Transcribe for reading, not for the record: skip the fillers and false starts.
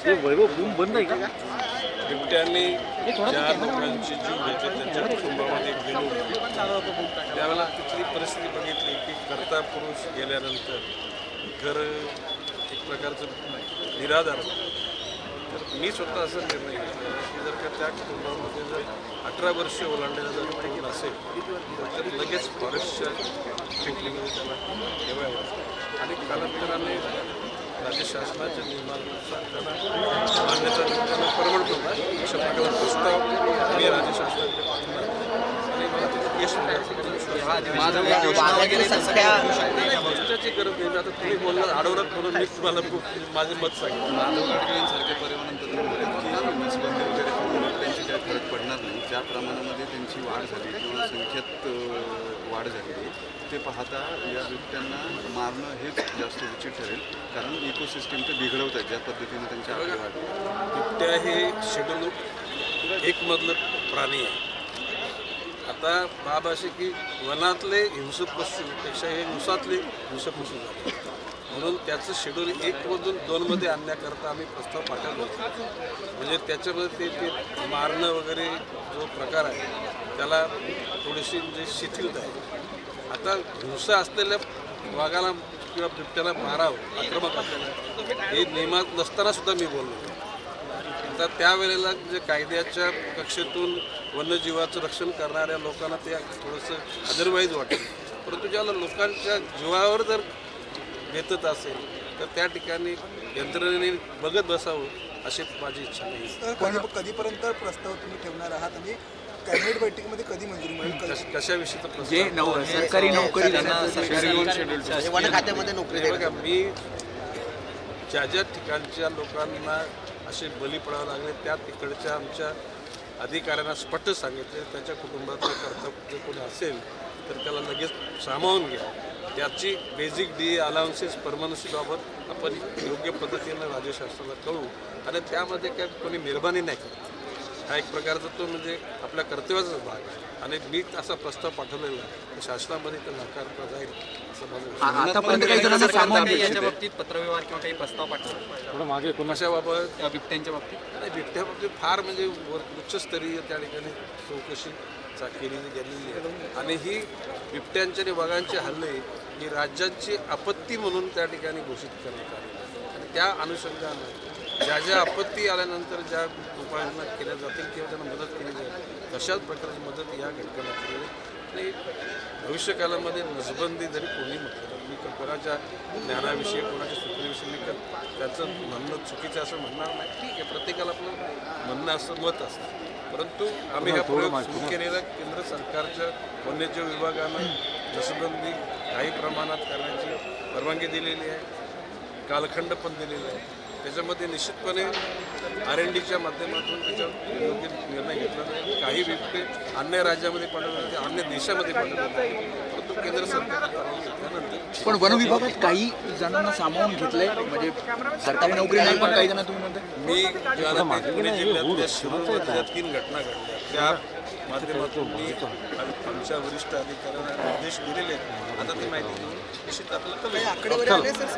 वैभव boom बंद आहे का? बिबट्याने ज्या लोकांचे जीव घेतले त्यांच्या कुटुंबामध्ये गेलो त्यावेळेला तिथली परिस्थिती बघितली की कर्ता पुरुष गेल्यानंतर घर एक प्रकारचं निराधार. तर मी स्वतः असा निर्णय घेतला की जर का त्या कुटुंबामध्ये जर 18 वर्ष ओलांडलेला जर तरुण असेल तर लगेच फॉरेस्टच्या ट्रीटमेंटमध्ये त्याला ठेवावं आणि कालांतराने राज्य शासनाच्या नियमानुसार त्यांना मान्यता देताना परवडतो अशा प्रकारचा प्रस्ताव मी राज्य शासनाकडे पाठवला आणि मला त्याचं यश मिळालं. गोष्टीची गरज नाही. आता तुम्ही बोलला अडवणत म्हणून मी तुम्हाला माझे मत सांगितलं. सारख्या परिवहन नसबंदी वगैरे करून त्यांची काही फरक पडणार नाही. ज्या प्रमाणामध्ये त्यांची वाढ झाली किंवा संख्येत वाढ झालेली ते पाहता या बिबट्यांना मारणं हेच जास्त उचित ठरेल, कारण इकोसिस्टीम ते बिघडवत आहेत ज्या पद्धतीने त्यांच्या आकडे वाढले. बिबट्या हे शेड्यूल एकमधलं प्राणी आहे. आता बाब असे की वनातले हिंसक पशूपेक्षा हे उसातले हिंसक पशू झाले म्हणून त्याचं शेड्यूल 1मधून 2मध्ये आणण्याकरता आम्ही प्रस्ताव पाठवलो. म्हणजे त्याच्यामध्ये ते मारणं वगैरे जो प्रकार आहे त्याला थोडीशी म्हणजे शिथिलता आहे. आता हिंसा असलेल्या वाघाला किंवा बिबट्याला मारावं आक्रमक असलेल्या हे नियमात नसताना सुद्धा मी बोललो. आता त्यावेळेला जे कायद्याच्या कक्षेतून वन्यजीवाचं रक्षण करणाऱ्या लोकांना ते थोडंसं अदरवाईज वाटेल, परंतु ज्याला लोकांच्या जीवावर जर बेतत असेल तर त्या ठिकाणी यंत्रणेने बघत बसावं अशी माझी इच्छा नाही. कधीपर्यंत प्रस्ताव तुम्ही ठेवणार आहात आणि कॅबिनेट बैठकीमध्ये कधी मंजुरी मिळेल? कशाविषयीचा प्रस्ताव? सरकारी नोकरी वन खात्यामध्ये नोकरी बघा, मी ज्या ज्या ठिकाणच्या लोकांना असे बली पडावे लागले त्या तिकडच्या आमच्या अधिकाऱ्यांना स्पष्ट सांगितले त्याच्या कुटुंबाचं कर्तव्य कोणी असेल तर त्याला लगेच सामावून घ्या. त्याची बेसिक डी अलाउन्सेस परमनन्सीबाबत आपण योग्य पद्धतीनं राज्य शासनाला कळू आणि त्यामध्ये काय कोणी मेहरबानी नाही करत. हा एक प्रकारचा तो म्हणजे आपल्या कर्तव्याचाच भाग आहे आणि मी असा प्रस्ताव पाठवलेला आहे शासनामध्ये तर नाकारता जाईल असं माझं. आतापर्यंत काही जणांना सामावून याच्या बाबतीत पत्रव्यवहार किंवा काही प्रस्ताव पाठवला थोडं मागे कोणाच्याबाबत बिबट्यांच्या बाबतीत? आणि बिबट्याबाबतीत फार म्हणजे उच्चस्तरीय त्या ठिकाणी चौकशी केली गेलेली आहे आणि ही बिबट्यांच्या आणि वाघांचे हल्ले ही राज्याची आपत्ती म्हणून त्या ठिकाणी घोषित करण्यात आली आणि त्या अनुषंगानं ज्या ज्या आपत्ती आल्यानंतर ज्या उपाययोजना केल्या जातील किंवा त्यांना मदत केली जाईल तशाच प्रकारची मदत या घटकाला केली आणि भविष्यकालामध्ये नसबंदी जरी कोणी म्हटलं मी कोणाच्या ज्ञानाविषयी कोणाच्या सूचनेविषयी मी त्याचं म्हणणं चुकीचं असं म्हणणार नाही. ठीक आहे, प्रत्येकाला आपलं म्हणणं असं मत असतं, परंतु आम्ही हा प्रयोग सुरू केलेला केंद्र सरकारच्या वन्यजीव विभागानं नसबंदी काही प्रमाणात करण्याची परवानगी दिलेली आहे, कालखंड पण दिलेला आहे. त्याच्यामध्ये निश्चितपणे R&Dच्या माध्यमातून त्याच्यावर योग्य निर्णय घेतला जाईल. काही बिबटे अन्य राज्यामध्ये पाठवले जाते, अन्य देशामध्ये पाठवले जाते, परंतु केंद्र सरकारने परवानगी घेतल्यानंतर. पण वन विभागात काही जणांना सामावून घेतलंय, म्हणजे सरकारी नोकरी नाही पण काही जण तुम्ही म्हणता. मी ज्याला पुणे जिल्ह्यातल्या शिरूरमधल्या 3 घटना घडल्या त्या माध्यमातून मी आमच्या वरिष्ठ अधिकाऱ्यांना निर्देश दिलेले आहेत. आता ती माहिती घेऊन निश्चित आपल्याला